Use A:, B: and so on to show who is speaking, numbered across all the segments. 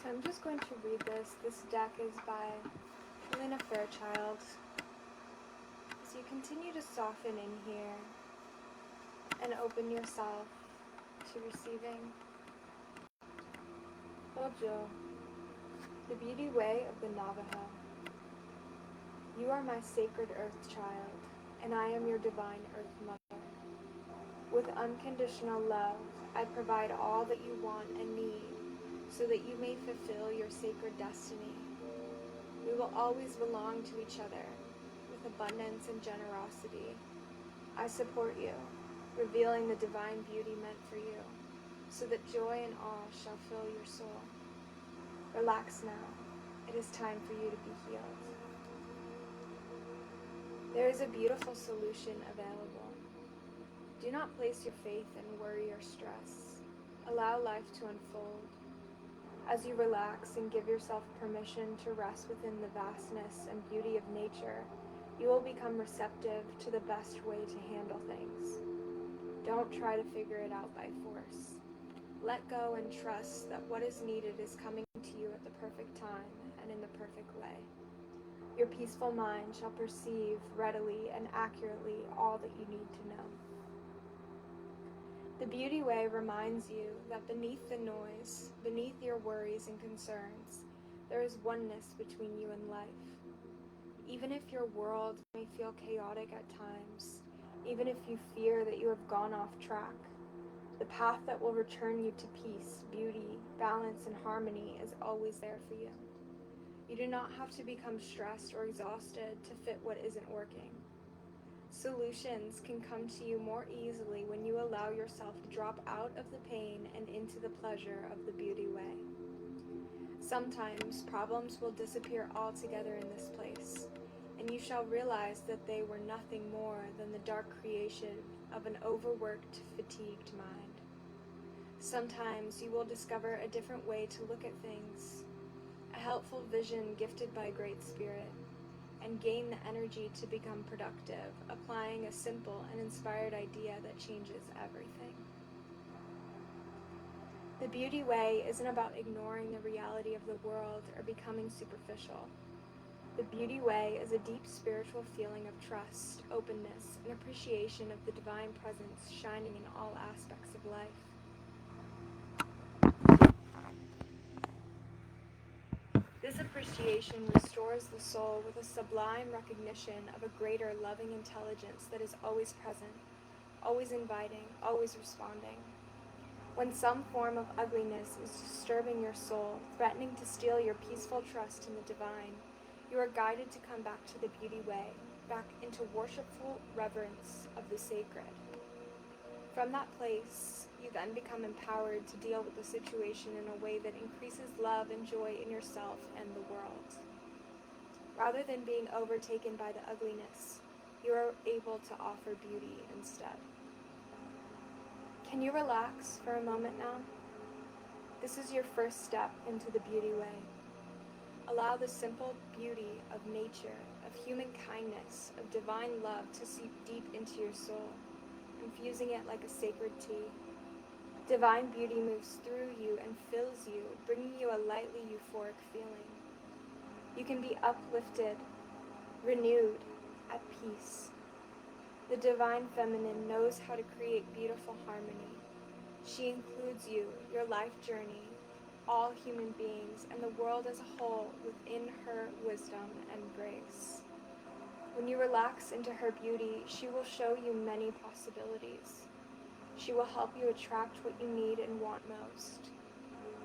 A: So I'm just going to read this. This deck is by Helena Fairchild. So you continue to soften in here and open yourself to receiving. Ojo, the beauty way of the Navajo. You are my sacred earth child, and I am your divine earth mother. With unconditional love, I provide all that you want and need so that you may fulfill your sacred destiny. We will always belong to each other with abundance and generosity. I support you, revealing the divine beauty meant for you, so that joy and awe shall fill your soul. Relax now. It is time for you to be healed. There is a beautiful solution available. Do not place your faith in worry or stress. Allow life to unfold. As you relax and give yourself permission to rest within the vastness and beauty of nature, you will become receptive to the best way to handle things. Don't try to figure it out by force. Let go and trust that what is needed is coming to you at the perfect time and in the perfect way. Your peaceful mind shall perceive readily and accurately all that you need to know. The Beauty Way reminds you that beneath the noise, beneath your worries and concerns, there is oneness between you and life. Even if your world may feel chaotic at times, even if you fear that you have gone off track, the path that will return you to peace, beauty, balance, and harmony is always there for you. You do not have to become stressed or exhausted to fit what isn't working. Solutions can come to you more easily when you allow yourself to drop out of the pain and into the pleasure of the Beauty Way. Sometimes problems will disappear altogether in this place, and you shall realize that they were nothing more than the dark creation of an overworked, fatigued mind. Sometimes you will discover a different way to look at things, a helpful vision gifted by Great Spirit, and gain the energy to become productive, applying a simple and inspired idea that changes everything. The Beauty Way isn't about ignoring the reality of the world or becoming superficial. The Beauty Way is a deep spiritual feeling of trust, openness, and appreciation of the divine presence shining in all aspects of life. This appreciation restores the soul with a sublime recognition of a greater loving intelligence that is always present, always inviting, always responding. When some form of ugliness is disturbing your soul, threatening to steal your peaceful trust in the divine, you are guided to come back to the Beauty Way, back into worshipful reverence of the sacred. From that place, you then become empowered to deal with the situation in a way that increases love and joy in yourself and the world. Rather than being overtaken by the ugliness, you are able to offer beauty instead. Can you relax for a moment now? This is your first step into the Beauty Way. Allow the simple beauty of nature, of human kindness, of divine love to seep deep into your soul, infusing it like a sacred tea. Divine beauty moves through you and fills you, bringing you a lightly euphoric feeling. You can be uplifted, renewed, at peace. The divine feminine knows how to create beautiful harmony. She includes you, your life journey, all human beings, and the world as a whole within her wisdom and grace. When you relax into her beauty, she will show you many possibilities. She will help you attract what you need and want most.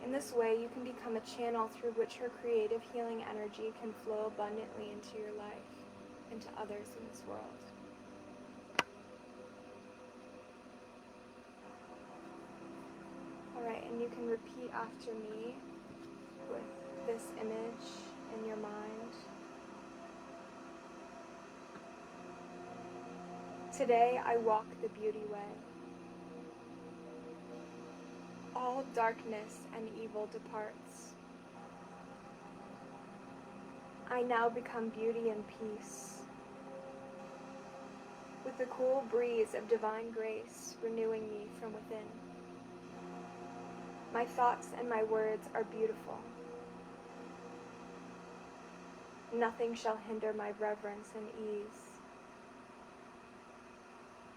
A: In this way, you can become a channel through which her creative healing energy can flow abundantly into your life, and to others in this world. Alright, and you can repeat after me with this image in your mind. Today I walk the Beauty Way. All darkness and evil departs. I now become beauty and peace, with the cool breeze of divine grace renewing me from within. My thoughts and my words are beautiful. Nothing shall hinder my reverence and ease.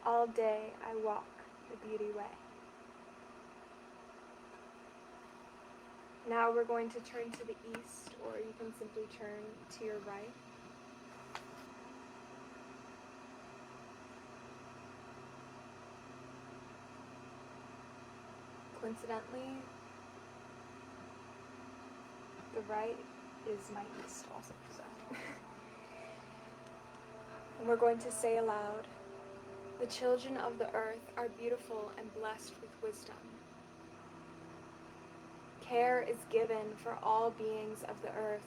A: All day I walk the beauty way. Now we're going to turn to the east, or you can simply turn to your right. Coincidentally, the right is my east also, so. And we're going to say aloud, the children of the earth are beautiful and blessed with wisdom. Care is given for all beings of the earth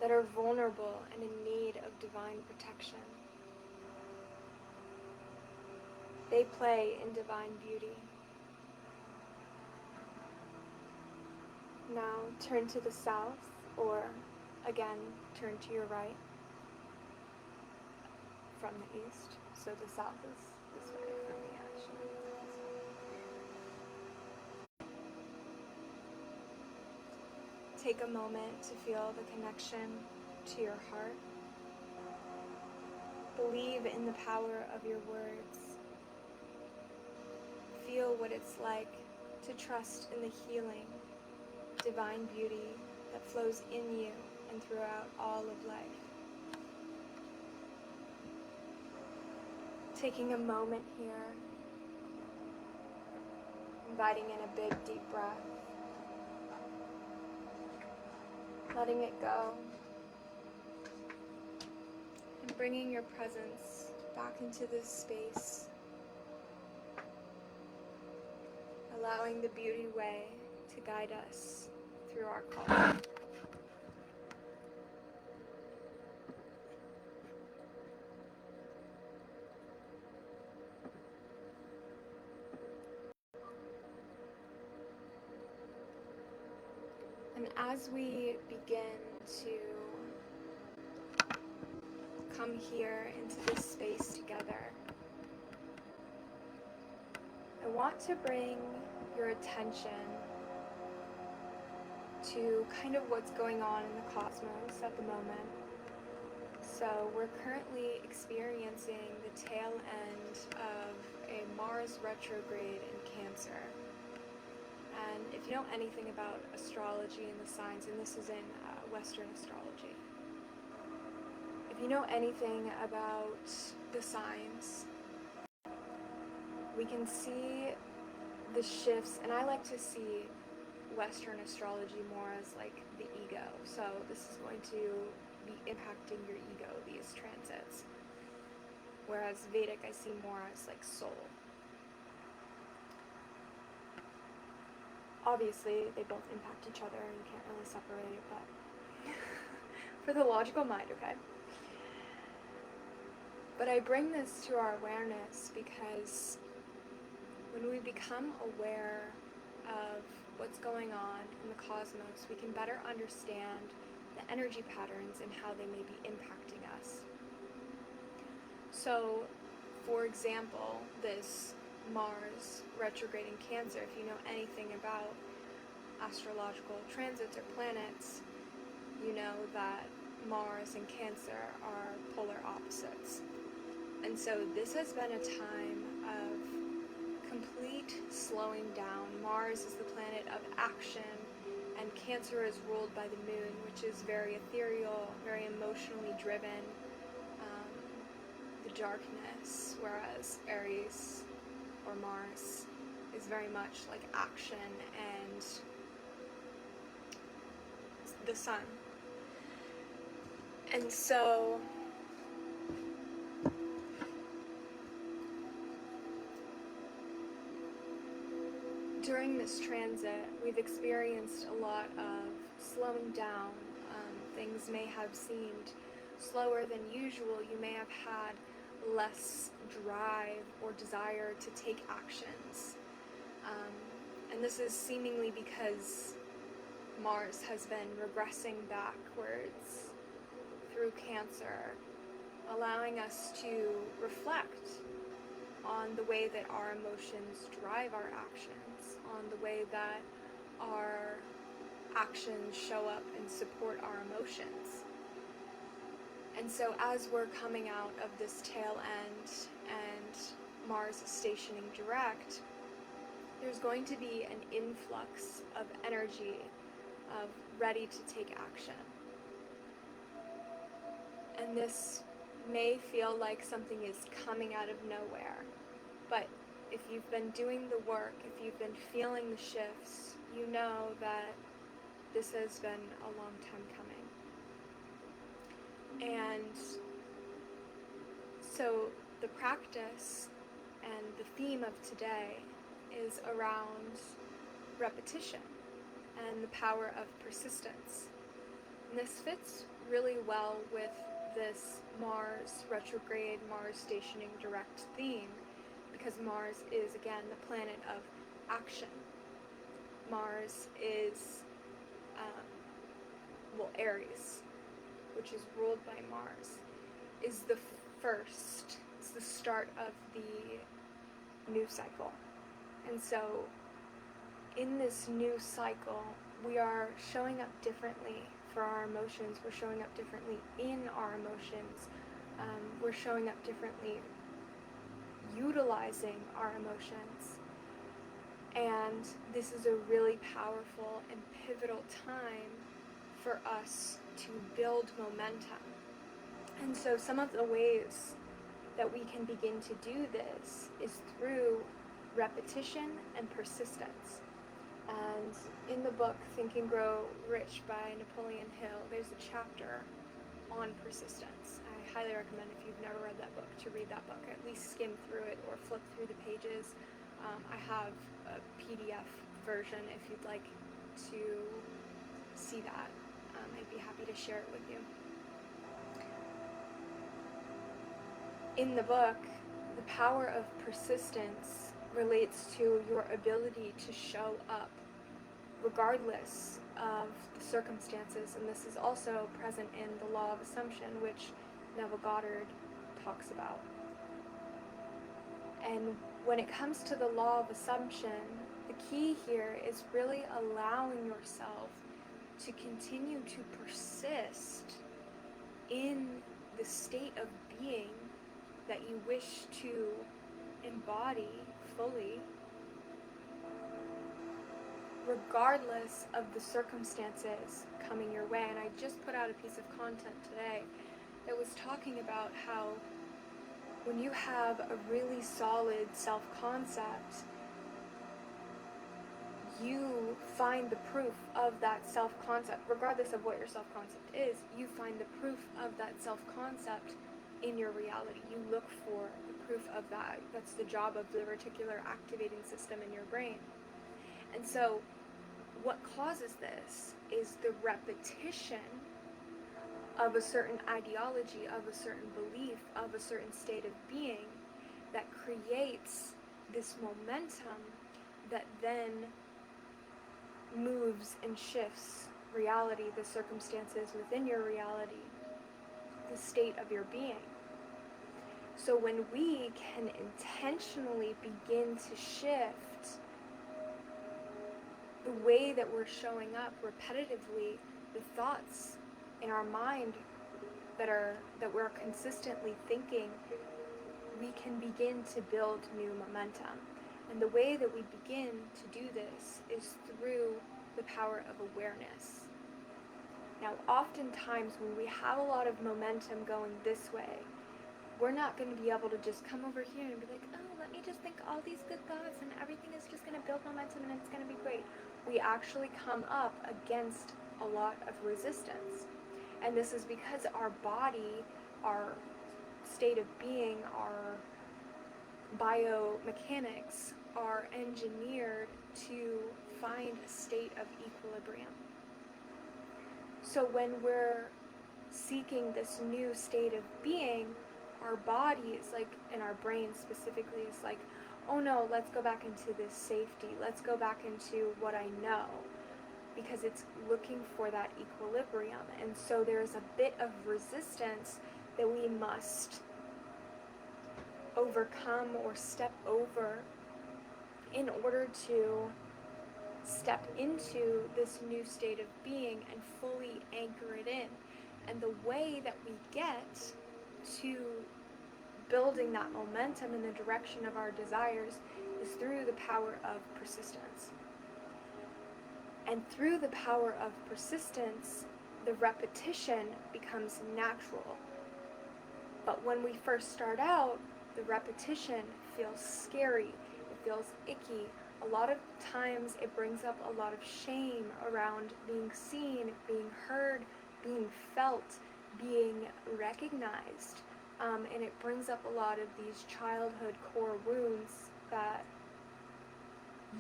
A: that are vulnerable and in need of divine protection. They play in divine beauty. Now turn to the south, or again, turn to your right from the east. So the south is this way from me, actually. Take a moment to feel the connection to your heart. Believe in the power of your words. Feel what it's like to trust in the healing, divine beauty that flows in you and throughout all of life. Taking a moment here, inviting in a big deep breath, letting it go, and bringing your presence back into this space, allowing the beauty way to guide us through our call. And as we begin to come here into this space together, I want to bring your attention to kind of what's going on in the cosmos at the moment. So we're currently experiencing the tail end of a Mars retrograde in Cancer. And if you know anything about astrology and the signs, and this is in Western astrology, if you know anything about the signs, we can see the shifts, and I like to see Western astrology more as like the ego. So this is going to be impacting your ego, these transits. Whereas Vedic I see more as like soul. Obviously, they both impact each other and you can't really separate it, but for the logical mind, okay? But I bring this to our awareness because when we become aware of what's going on in the cosmos, we can better understand the energy patterns and how they may be impacting us. So, for example, this Mars retrograde in Cancer, if you know anything about astrological transits or planets, you know that Mars and Cancer are polar opposites. And so this has been a time of complete slowing down. Mars is the planet of action, and Cancer is ruled by the moon, which is very ethereal, very emotionally driven, the darkness, whereas Aries or Mars is very much like action and the sun. And so during this transit, we've experienced a lot of slowing down. Things may have seemed slower than usual. You may have had less drive or desire to take actions. And this is seemingly because Mars has been regressing backwards through Cancer, allowing us to reflect on the way that our emotions drive our actions, on the way that our actions show up and support our emotions. And so as we're coming out of this tail end and Mars is stationing direct, there's going to be an influx of energy of ready to take action. And this may feel like something is coming out of nowhere, but if you've been doing the work, if you've been feeling the shifts, you know that this has been a long time coming. And so the practice and the theme of today is around repetition and the power of persistence. And this fits really well with this Mars retrograde, Mars stationing direct theme, because Mars is, again, the planet of action. Mars is, Aries, which is ruled by Mars, is the first, it's the start of the new cycle. And so in this new cycle, we are showing up differently for our emotions. We're showing up differently in our emotions. We're showing up differently utilizing our emotions. And this is a really powerful and pivotal time for us to build momentum. And so some of the ways that we can begin to do this is through repetition and persistence. And in the book Think and Grow Rich by Napoleon Hill, there's a chapter on persistence. I highly recommend, if you've never read that book, to read that book. At least skim through it or flip through the pages. I have a PDF version if you'd like to see that. I'd be happy to share it with you. In the book, the power of persistence relates to your ability to show up regardless of the circumstances, and this is also present in the law of assumption, which Neville Goddard talks about. And when it comes to the law of assumption, the key here is really allowing yourself to continue to persist in the state of being that you wish to embody fully, regardless of the circumstances coming your way. And I just put out a piece of content today that was talking about how when you have a really solid self-concept, you find the proof of that self-concept. Regardless of what your self-concept is, you find the proof of that self-concept in your reality. You look for the proof of that. That's the job of the reticular activating system in your brain. And so what causes this is the repetition of a certain ideology, of a certain belief, of a certain state of being that creates this momentum that then moves and shifts reality, the circumstances within your reality, the state of your being. So when we can intentionally begin to shift the way that we're showing up repetitively, the thoughts in our mind that we're consistently thinking, we can begin to build new momentum. And the way that we begin to do this is through the power of awareness. Now, oftentimes when we have a lot of momentum going this way, we're not going to be able to just come over here and be like, oh, let me just think all these good thoughts and everything is just going to build momentum and it's going to be great. We actually come up against a lot of resistance. And this is because our body, our state of being, our biomechanics are engineered to find a state of equilibrium. So when we're seeking this new state of being, our body is like, and our brain specifically is like, oh no, let's go back into this safety. Let's go back into what I know, because it's looking for that equilibrium. And so there's a bit of resistance that we must overcome or step over in order to step into this new state of being and fully anchor it in. And the way that we get to building that momentum in the direction of our desires is through the power of persistence. And through the power of persistence, the repetition becomes natural. But when we first start out, the repetition feels scary, it feels icky. A lot of times it brings up a lot of shame around being seen, being heard, being felt, being recognized. And it brings up a lot of these childhood core wounds that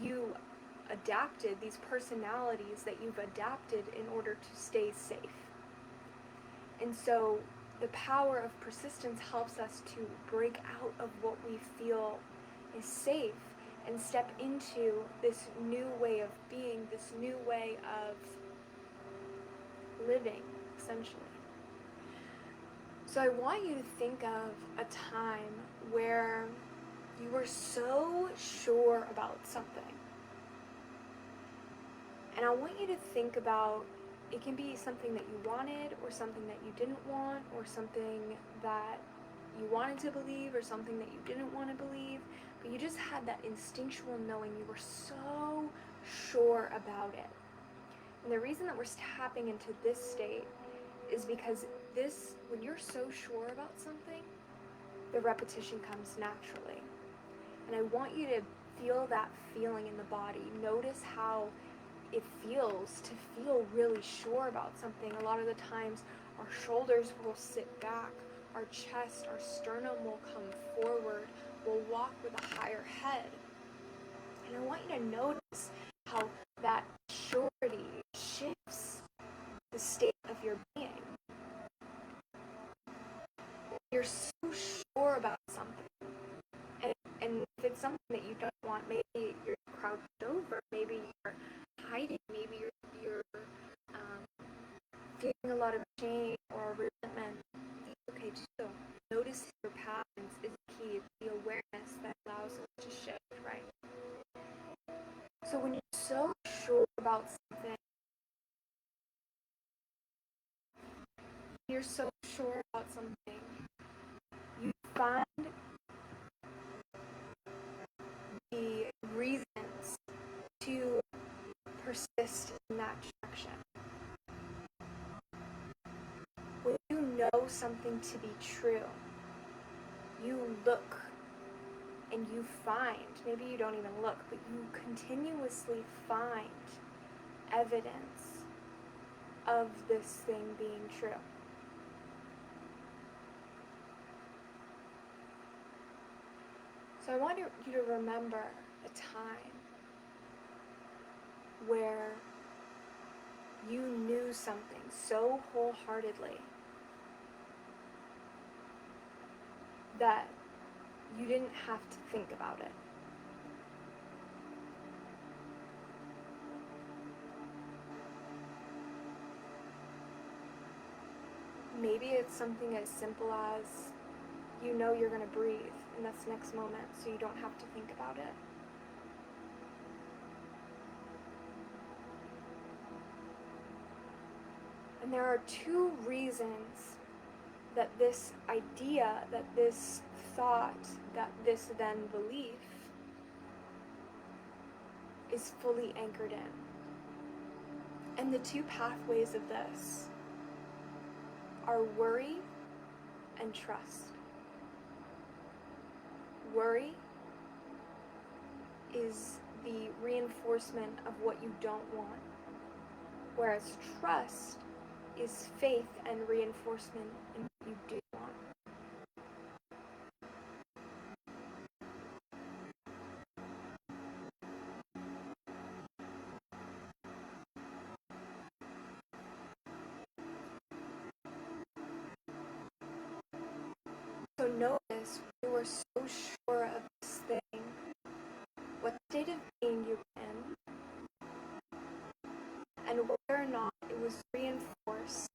A: you adapted, these personalities that you've adapted in order to stay safe. And so the power of persistence helps us to break out of what we feel is safe and step into this new way of being, this new way of living, essentially. So I want you to think of a time where you were so sure about something. And I want you to think about, it can be something that you wanted or something that you didn't want or something that you wanted to believe or something that you didn't want to believe, but you just had that instinctual knowing, you were so sure about it. And the reason that we're tapping into this state is because when you're so sure about something, the repetition comes naturally. And I want you to feel that feeling in the body. Notice how it feels to feel really sure about something. A lot of the times our shoulders will sit back, our chest, our sternum will come forward, we'll walk with a higher head. And I want you to notice how that surety shifts the state of your being. You're so sure about something. And if it's something that you don't want, maybe you're crouched over, maybe you're hiding, maybe you're feeling a lot of shame or resentment. That's okay too. Notice your patterns is key. It's the awareness that allows us to shift, right? So when you're so sure about something, you find the reasons to persist in that direction. When you know something to be true, you look and you find, maybe you don't even look, but you continuously find evidence of this thing being true. So I want you to remember a time where you knew something so wholeheartedly that you didn't have to think about it. Maybe it's something as simple as you know you're going to breathe in this next moment, so you don't have to think about it. And there are two reasons that this idea, that this thought, that this then belief is fully anchored in. And the two pathways of this are worry and trust. Worry is the reinforcement of what you don't want, whereas trust is faith and reinforcement in what you do want. So notice you were so sure of this thing, what state of being you're in, and whether or not it was reinforced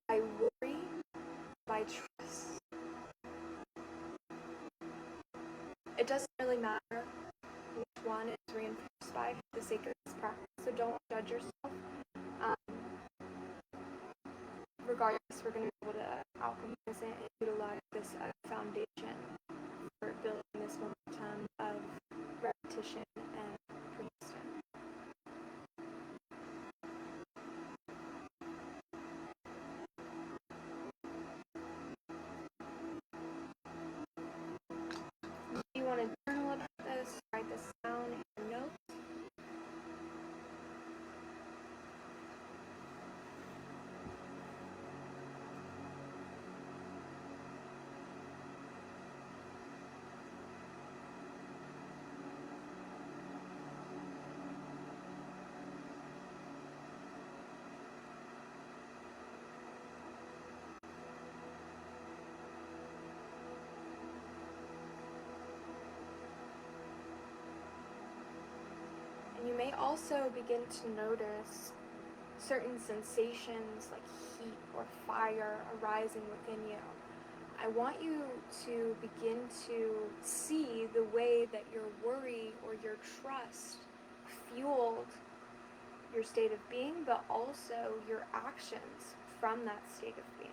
A: by worry, by trust. It doesn't really matter which one is reinforced by for the sake of this practice. So don't judge yourself. Regardless, we're going to be able to alchemize it and utilize this foundation for building this momentum of repetition and persistence. If you want to journal about this, write this down in your notes. And you may also begin to notice certain sensations like heat or fire arising within you. I want you to begin to see the way that your worry or your trust fueled your state of being, but also your actions from that state of being.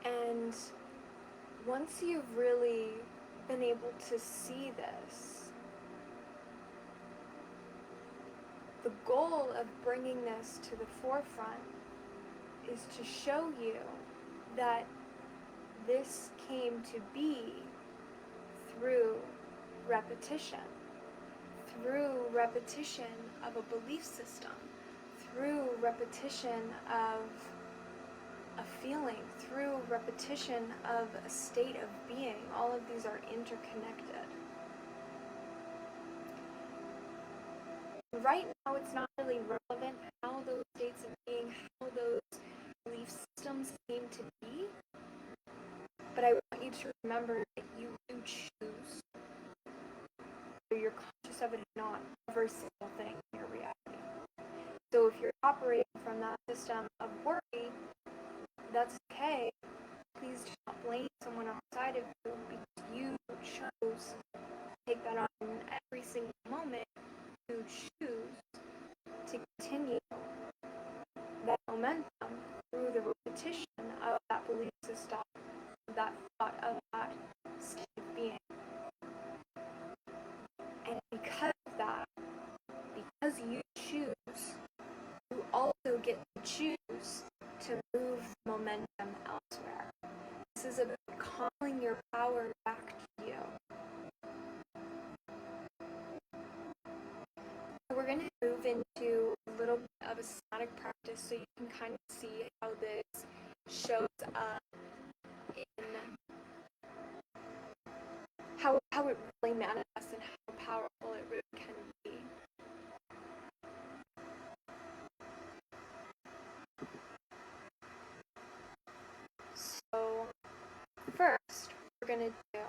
A: And once you've really been able to see this, the goal of bringing this to the forefront is to show you that this came to be through repetition of a belief system, through repetition of a feeling, through repetition of a state of being. All of these are interconnected. Right now, it's not really relevant how those states of being, how those belief systems came to be, but I want you to remember that you do choose. So you're conscious of it or not, every single thing in your reality. So if you're operating from that system of worry, that's okay. Please do not blame someone outside of you, because you chose to take that on every single moment. You choose to continue that momentum through the repetition of that belief system, that thought, of that state of being. And because of that, because you choose, you also get to choose to move momentum elsewhere. This is about calling your power back to you. We're going to move into a little bit of a somatic practice so you can kind of see how this shows up in how it really manifests and how powerful it really can be. So first, we're going to do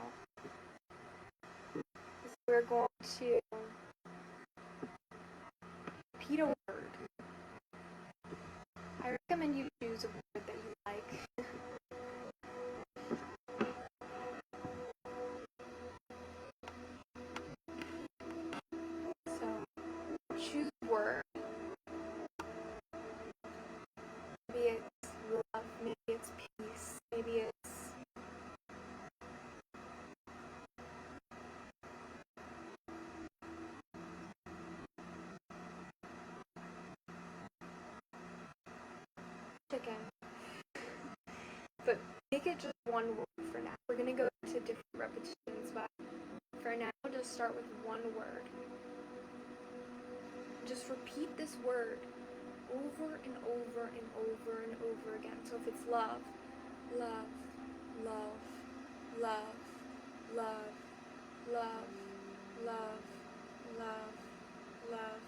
A: is we're going to repeat a word. I recommend you choose a word that you like. So choose a word. Maybe it's love, maybe it's peace, maybe it's chicken. But make it just one word for now. We're going to go into different repetitions, but for now, just start with one word. Just repeat this word over and over and over and over again. So if it's love, love, love, love, love, love, love, love, love,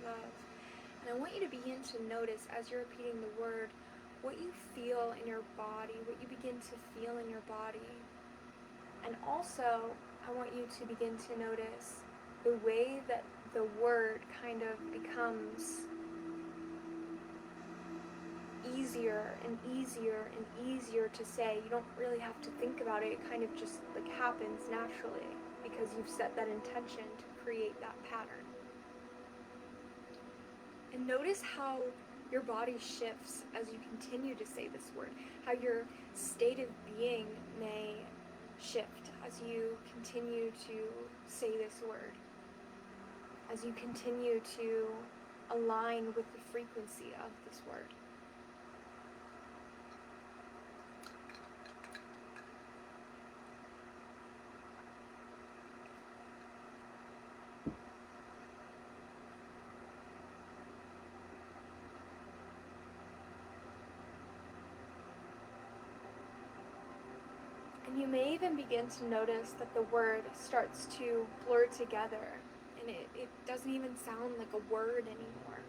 A: love. And I want you to begin to notice as you're repeating the word, what you feel in your body, what you begin to feel in your body. And also, I want you to begin to notice the way that the word kind of becomes easier and easier and easier to say. You don't really have to think about it. It kind of just like happens naturally because you've set that intention to create that pattern. And notice how your body shifts as you continue to say this word, how your state of being may shift as you continue to say this word, as you continue to align with the frequency of this word. And you may even begin to notice that the word starts to blur together, and it doesn't even sound like a word anymore.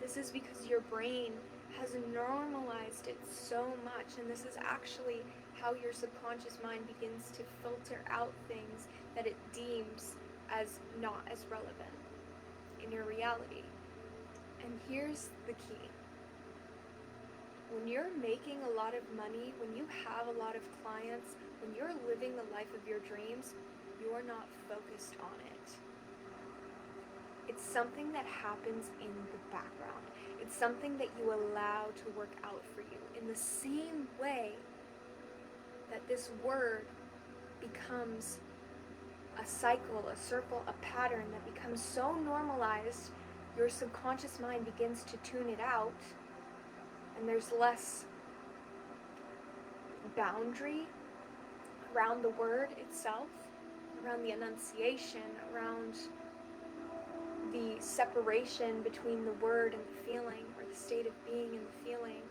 A: This is because your brain has normalized it so much, and this is actually how your subconscious mind begins to filter out things that it deems as not as relevant in your reality. And here's the key. When you're making a lot of money, when you have a lot of clients, when you're living the life of your dreams, you're not focused on it. It's something that happens in the background. It's something that you allow to work out for you. In the same way that this word becomes a cycle, a circle, a pattern that becomes so normalized, your subconscious mind begins to tune it out, and there's less boundary around the word itself, around the enunciation, around the separation between the word and the feeling, or the state of being and the feeling.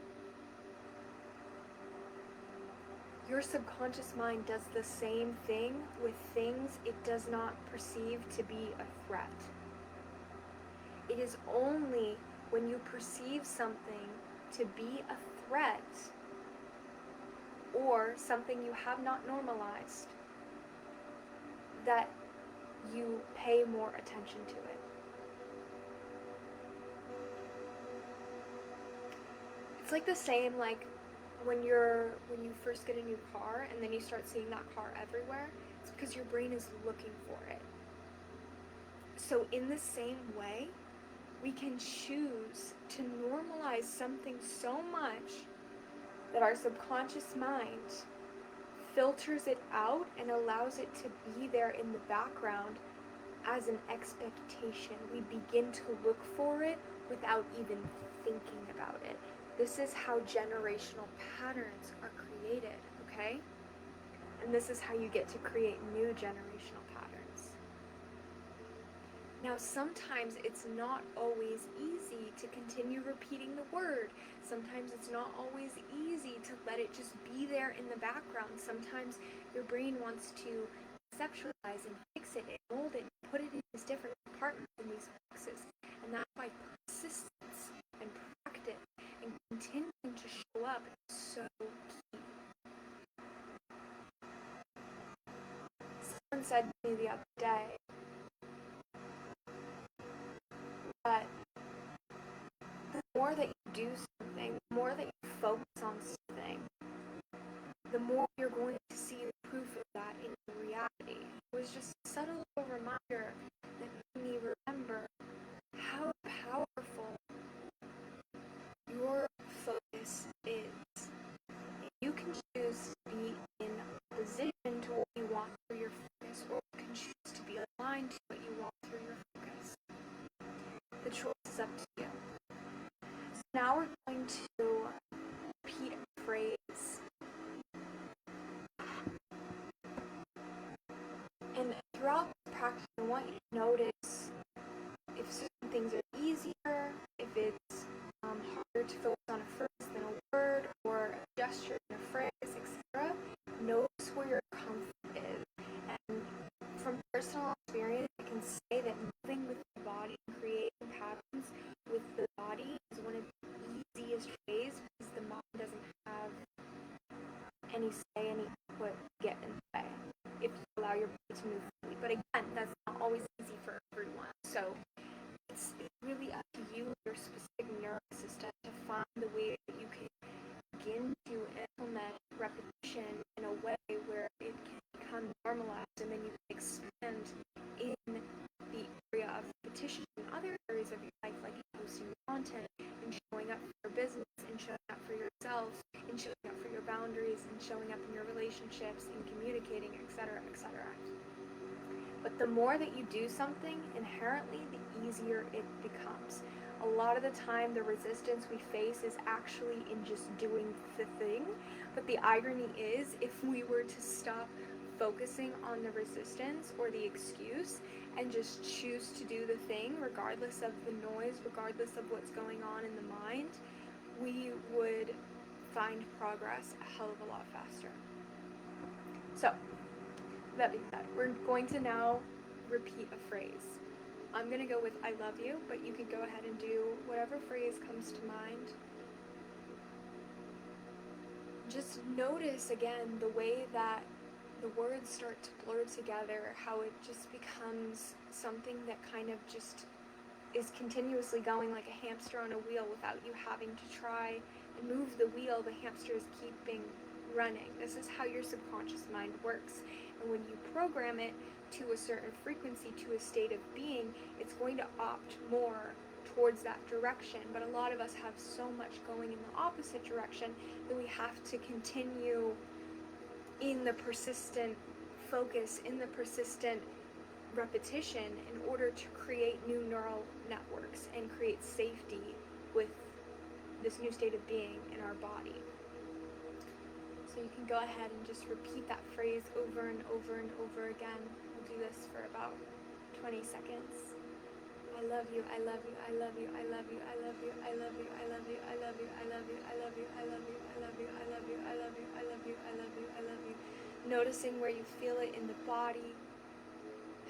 A: Your subconscious mind does the same thing with things it does not perceive to be a threat. It is only when you perceive something to be a threat or something you have not normalized that you pay more attention to it. It's like the same like when you first get a new car and then you start seeing that car everywhere. It's because your brain is looking for it. So in the same way, we can choose to normalize something so much that our subconscious mind filters it out and allows it to be there in the background as an expectation. We begin to look for it without even thinking about it. This is how generational patterns are created, okay? And this is how you get to create new generational patterns. Now, sometimes it's not always easy to continue repeating the word. Sometimes it's not always easy to let it just be there in the background. Sometimes your brain wants to conceptualize and fix it and mold it and put it in these different compartments in these boxes. And that's why persistence and practice and continuing to show up is so key. Someone said to me the other day that the more that you do something, the more that you focus on something, the more you're going to see the proof of that in reality. It was just a subtle little reminder that made me remember how powerful your focus is. You can choose to be in opposition to what you want through your focus, or you can choose to be aligned to what you want through your focus. The choice is up to you. So now we're going to repeat a phrase. And throughout this practice, I want you to notice if certain things are easier, if it's harder to focus on a phrase than a word, or a gesture and a phrase, etc. Notice where your comfort is. And from personal experience, I can say that moving with the body, creating patterns with the body is one of the easiest ways because the mind doesn't have any say, any input get in the way. If you allow your yourself, in showing up for your boundaries, and showing up in your relationships, and communicating, etc., etc. But the more that you do something, inherently, the easier it becomes. A lot of the time, the resistance we face is actually in just doing the thing. But the irony is, if we were to stop focusing on the resistance or the excuse and just choose to do the thing, regardless of the noise, regardless of what's going on in the mind, we would find progress a hell of a lot faster. So, that being said, we're going to now repeat a phrase. I'm going to go with I love you, but you can go ahead and do whatever phrase comes to mind. Just notice again the way that the words start to blur together, how it just becomes something that kind of just is continuously going like a hamster on a wheel without you having to try and move the wheel. The hamster is keeping running. This is how your subconscious mind works. And when you program it to a certain frequency, to a state of being, it's going to opt more towards that direction. But a lot of us have so much going in the opposite direction that we have to continue in the persistent focus, in the persistent repetition, in order to create new neural networks and create safety with this new state of being in our body. So you can go ahead and just repeat that phrase over and over and over again. We'll do this for about 20 seconds. I love you, I love you, I love you, I love you, I love you, I love you, I love you, I love you, I love you, I love you, I love you, I love you, I love you, I love you, I love you, I love you, I love you. Noticing where you feel it in the body,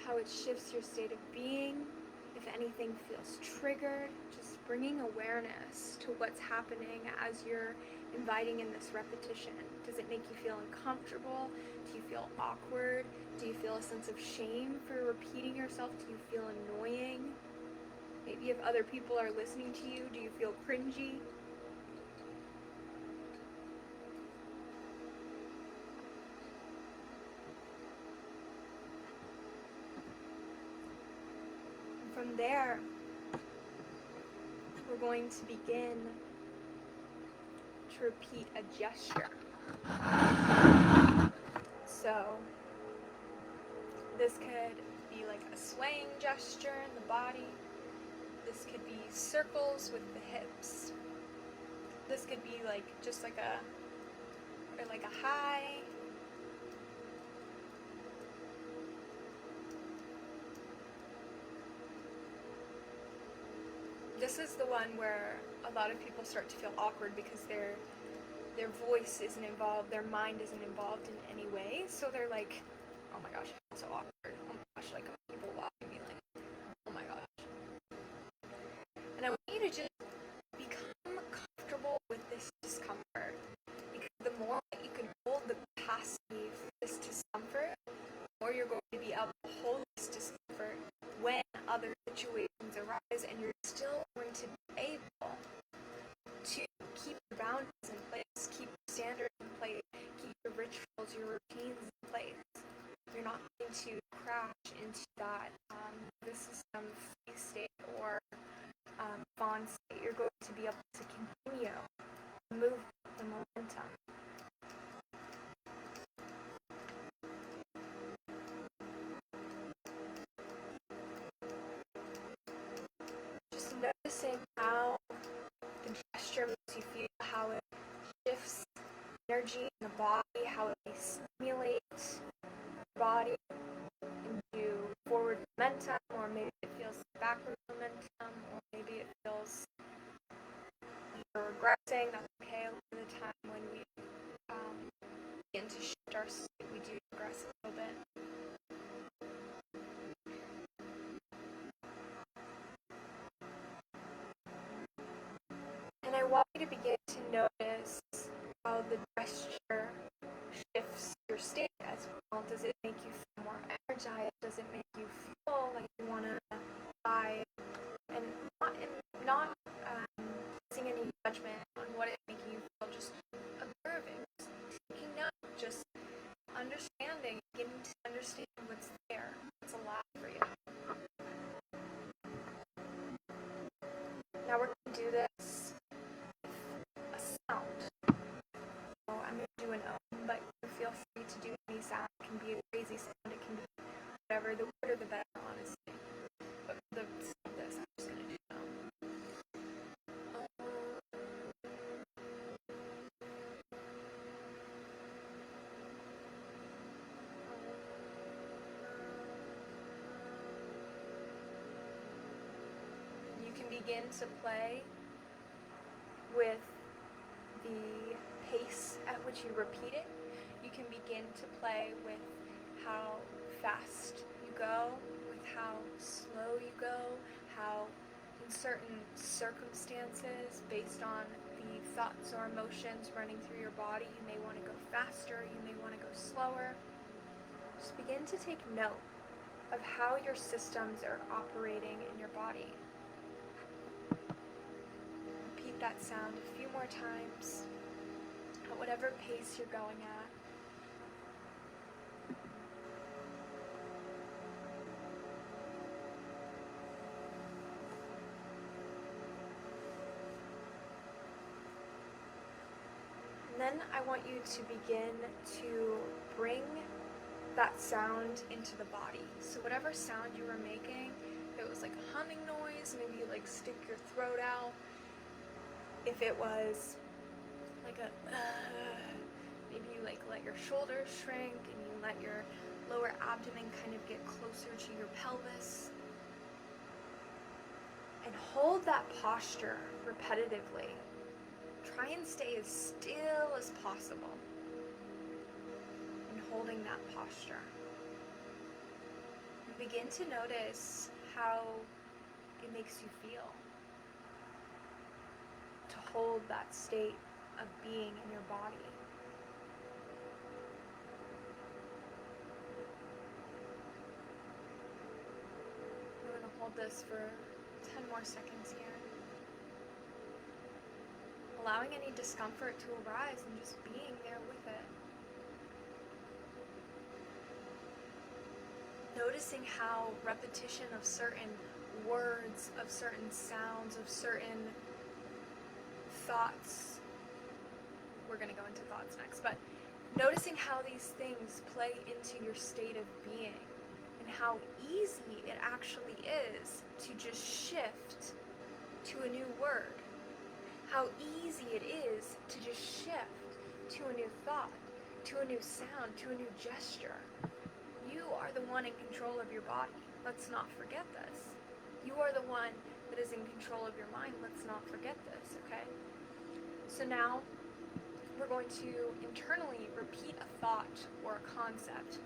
A: how it shifts your state of being. If anything feels triggered, just bringing awareness to what's happening as you're inviting in this repetition. Does it make you feel uncomfortable? Do you feel awkward? Do you feel a sense of shame for repeating yourself? Do you feel annoying? Maybe if other people are listening to you, do you feel cringy? And from there, we're going to begin to repeat a gesture. So this could be like a swaying gesture in the body. This could be circles with the hips. This could be like just like a high. This is the one where a lot of people start to feel awkward because their voice isn't involved, their mind isn't involved in any way. So they're like, oh my gosh, it's so awkward. Oh my gosh, like people watching me like, oh my gosh. And I want you to just become comfortable with this discomfort. Because the more that you can hold the capacity for this discomfort, the more you're going to be able to hold this discomfort when other situations arise, and you're still going to be able to keep your boundaries in place, keep your standards in place, keep your rituals, your routines in place. You're not going to crash into that this is some free state or fawn state. You're going to be able to continue to move the momentum. Just noticing how the gesture makes you feel, how it shifts energy in the body, how it stimulates your body into forward momentum, or maybe it feels backward momentum, or maybe it feels you're regressing. That's okay. A lot of the time when we begin to shift our state, we do regress a little bit. And I want you to begin to notice how the gesture shifts your state as well. Does it make you feel more energized? Does it make you feel like you want to fly? And not placing any judgment on what it's making you feel, just observing, just taking note, just understanding, beginning to understand what's there, what's alive for you. Now we're going to do this with a sound. begin to play with the pace at which you repeat it. You can begin to play with how fast you go, with how slow you go, how in certain circumstances, based on the thoughts or emotions running through your body, you may want to go faster, you may want to go slower. Just begin to take note of how your systems are operating in your body. Repeat that sound a few more times at whatever pace you're going at. And then I want you to begin to bring that sound into the body. So whatever sound you were making, if it was like a humming noise, maybe you like stick your throat out. If it was like a maybe you like let your shoulders shrink and you let your lower abdomen kind of get closer to your pelvis. And hold that posture repetitively. Try and stay as still as possible in holding that posture. And begin to notice how it makes you feel to hold that state of being in your body. We're going to hold this for 10 more seconds here. Allowing any discomfort to arise and just being there with it. Noticing how repetition of certain words, of certain sounds, of certain thoughts, we're going to go into thoughts next, but noticing how these things play into your state of being and how easy it actually is to just shift to a new word. How easy it is to just shift to a new thought, to a new sound, to a new gesture. You are the one in control of your body. Let's not forget this. You are the one that is in control of your mind. Let's not forget this, okay? So now we're going to internally repeat a thought or a concept.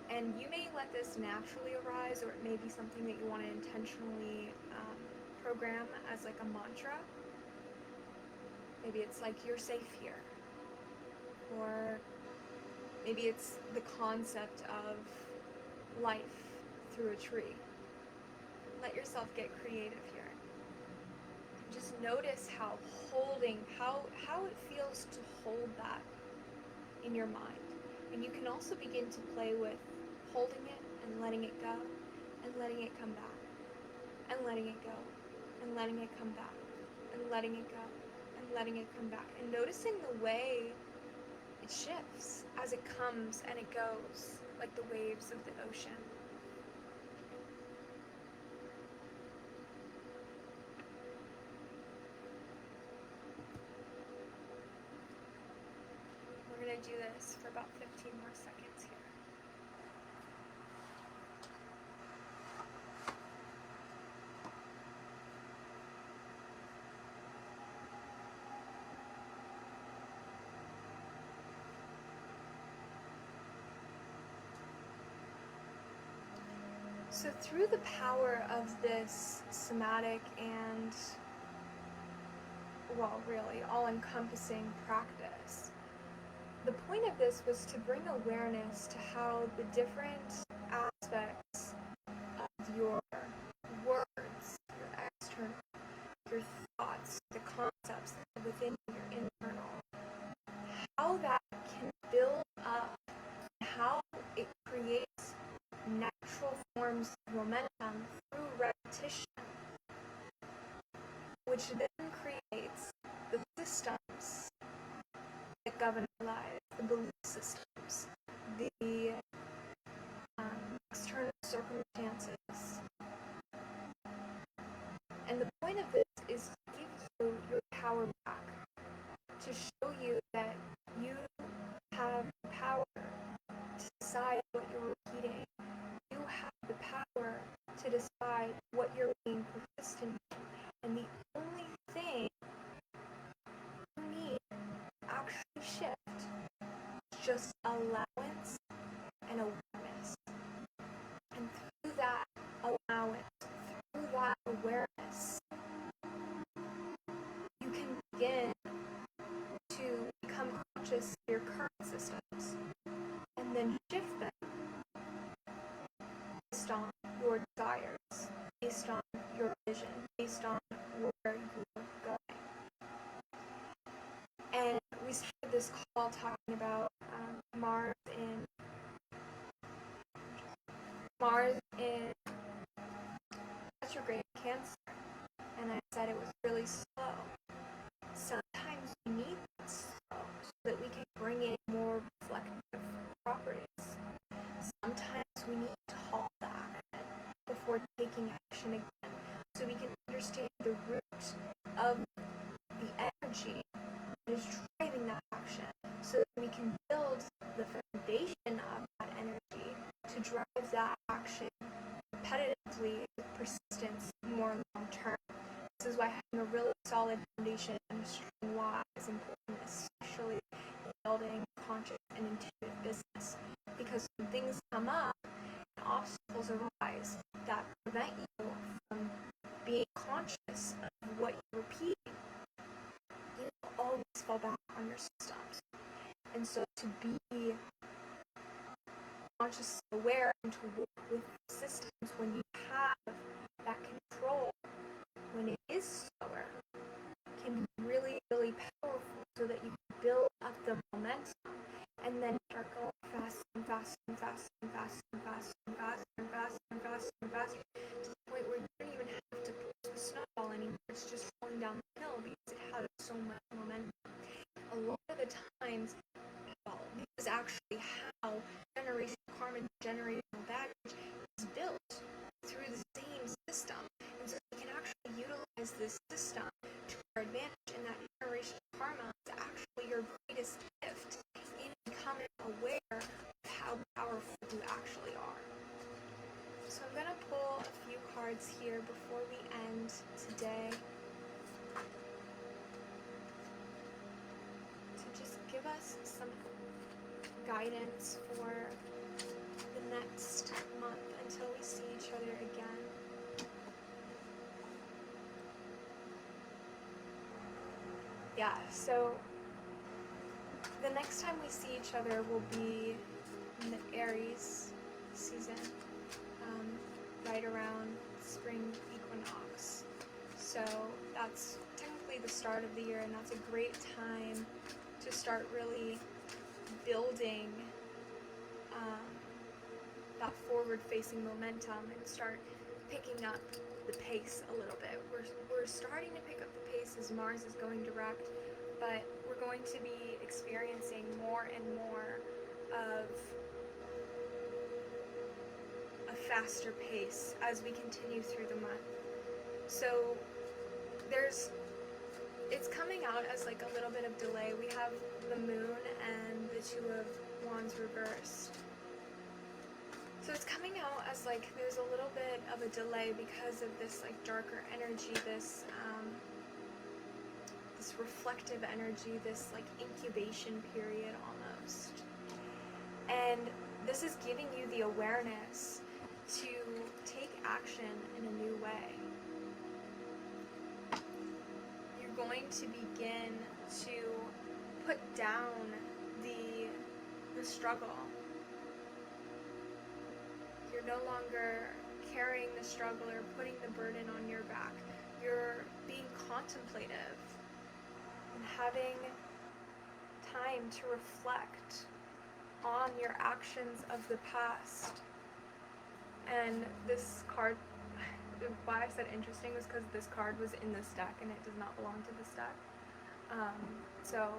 A: And you may let this naturally arise, or it may be something that you want to intentionally program as like a mantra. Maybe it's like, you're safe here. Or maybe it's the concept of life through a tree. Let yourself get creative here. Just notice how it feels to hold that in your mind. And you can also begin to play with holding it and letting it go, and letting it come back, and letting it go, and letting it come back, and letting it go, and letting it come back. And noticing the way it shifts as it comes and it goes, like the waves of the ocean. We're going to do this for about 15 more seconds here. So through the power of this somatic and, well, really all-encompassing practice, the point of this was to bring awareness to how the different aspects of your words, your external, your thoughts, the concepts that are within your internal, how that can build up, how it creates natural forms of momentum through repetition, which then creates the systems that govern our lives, the belief systems, the external circumstances. And the point of this is to give you your power back, to show you that you have the power to decide what you're repeating. You have the power to decide what you're being persistent in. And the just allowance and awareness. And through that allowance, through that awareness, you can begin to become conscious of your current systems and then shift them based on your desires, based on your vision, based on where you're going. And we started this call talking about Mars in retrograde Cancer, and I said it was really slow. Sometimes we need that slow so that we can bring in more reflective properties. Sometimes we need to halt the action before taking action again, so we can understand the root of the energy that is driving that action, so that we can build the foundation of that energy to drive that action repetitively with persistence more long term. This is why having a really solid foundation and a strong why is important, especially in building conscious and intuitive business. Because when things come up and obstacles arise that prevent you from being conscious of what you're repeating, you will always fall back on your systems. And so to be consciously aware and to work with systems when you have that control, when it is slower, can be really, really powerful, so that you can build up the momentum and then start going faster and faster and faster and faster and faster and faster and faster and faster and faster to the point where you don't even have to push the snowball anymore. It's just rolling down the hill because it has so much momentum. A lot of the times, this is actually how generational karma, generational baggage is built, through the same system. And so we can actually utilize this system to our advantage, and that generational karma is actually your greatest gift in becoming aware of how powerful you actually are. So I'm going to pull a few cards here before we end today to just give us some guidance for the next month until we see each other again. Yeah, so the next time we see each other will be in the Aries season, right around spring equinox. So that's technically the start of the year, and that's a great time to start really building that forward-facing momentum and start picking up the pace a little bit. We're starting to pick up the pace as Mars is going direct, but we're going to be experiencing more and more of a faster pace as we continue through the month. So it's coming out as like a little bit of delay. We have the moon and the Two of Wands reversed. So it's coming out as like there's a little bit of a delay because of this like darker energy, this reflective energy, this like incubation period almost. And this is giving you the awareness to take action in a new way. You're going to begin to put down the struggle. You're no longer carrying the struggle or putting the burden on your back. You're being contemplative and having time to reflect on your actions of the past. And this card, why I said interesting was because this card was in this deck and it does not belong to this deck. So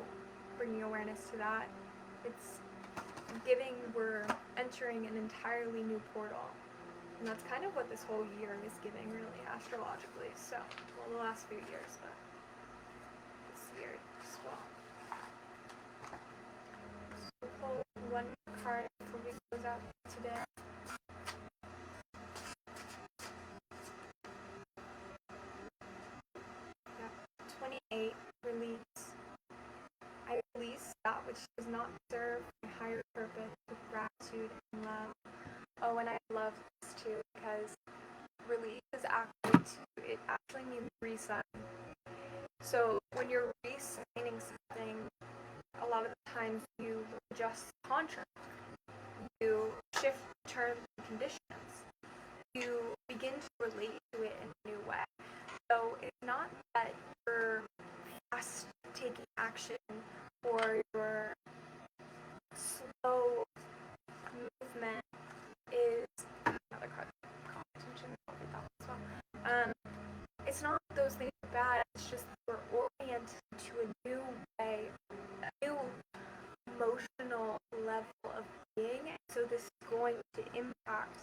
A: bringing awareness to that, it's giving, we're entering an entirely new portal. And that's kind of what this whole year is giving, really, astrologically. So, well, the last few years, but this year as well. So we'll pull one card before we close out today. Yeah, 28, release. I release that which does not serve my higher purpose with gratitude and love. Oh, and I love this too because release is it actually means reset. So when you're re-signing something, a lot of the times you adjust the contract, you shift terms and conditions, you begin to relate to it in a new way. So it's not that you're fast taking action or your slow movement is another card. It's not that those things are bad. It's just we're oriented to a new way, a new emotional level of being. So this is going to impact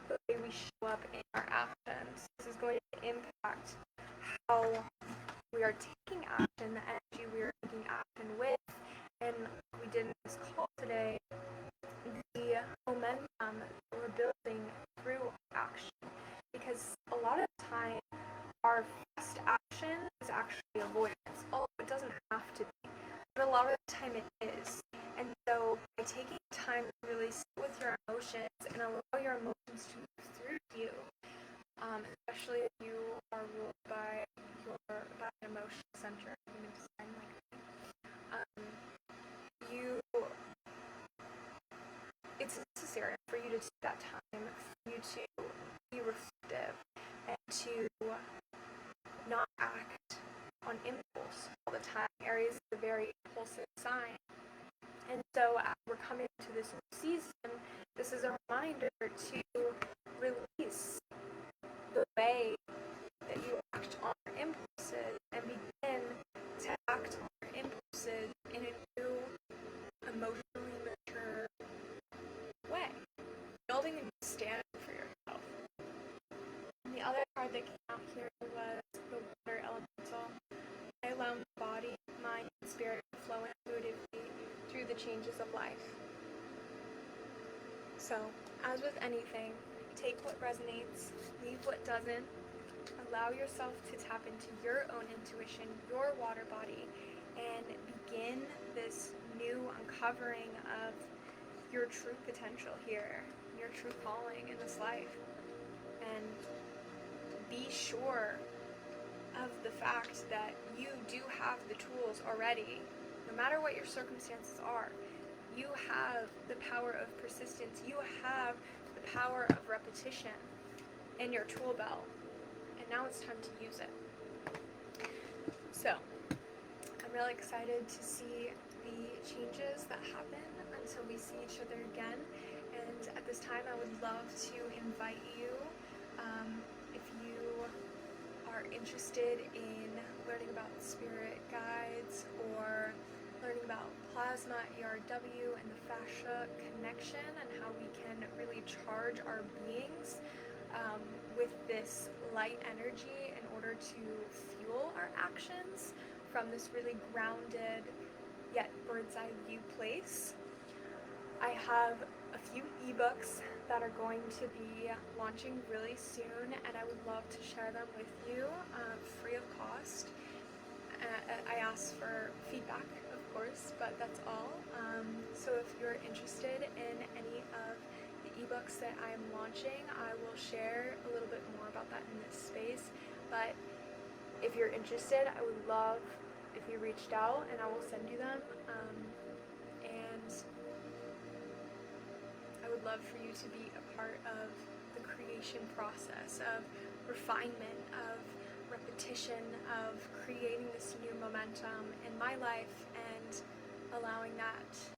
A: the way we show up in our actions. This is going to impact how we are taking action, the energy we are taking action with, and we did in this call today, the momentum we're building through action. Because a lot of the time, our fast action is actually avoidance. Although it doesn't have to be, but a lot of the time it is. And so by taking time to really sit with your emotions and allow your emotions to move through you, especially if you are ruled by an emotion center human design like it's necessary for you to take that time, for you to be reflective and to not act on impulse all the time. Aries is a very impulsive sign. And so as we're coming to this season, this is a reminder to release the way that you act on your impulses and begin to act on your impulses in a new, emotionally mature way. Building a new standard for yourself. And the other card that came out here was the water elemental. I allow my body, mind, and spirit to flow intuitively through the changes of life. So, as with anything, take what resonates, leave what doesn't. Allow yourself to tap into your own intuition, your water body, and begin this new uncovering of your true potential here, your true calling in this life. And be sure of the fact that you do have the tools already. No matter what your circumstances are, you have the power of persistence. You have the power of repetition in your tool belt. And now it's time to use it. So, I'm really excited to see the changes that happen until we see each other again. And at this time, I would love to invite you, if you are interested in learning about spirit guides or learning about plasma, ERW, and the fascia connection and how we can really charge our beings with this light energy in order to fuel our actions from this really grounded yet bird's eye view place. I have a few ebooks that are going to be launching really soon, and I would love to share them with you free of cost. I ask for feedback, of course, but that's all. So if you're interested in any of the ebooks that I'm launching, I will share a little bit more about that in this space. But if you're interested, I would love if you reached out, and I will send you them. And I would love for you to be a part of the creation process of refinement, of repetition, of creating this new momentum in my life and allowing that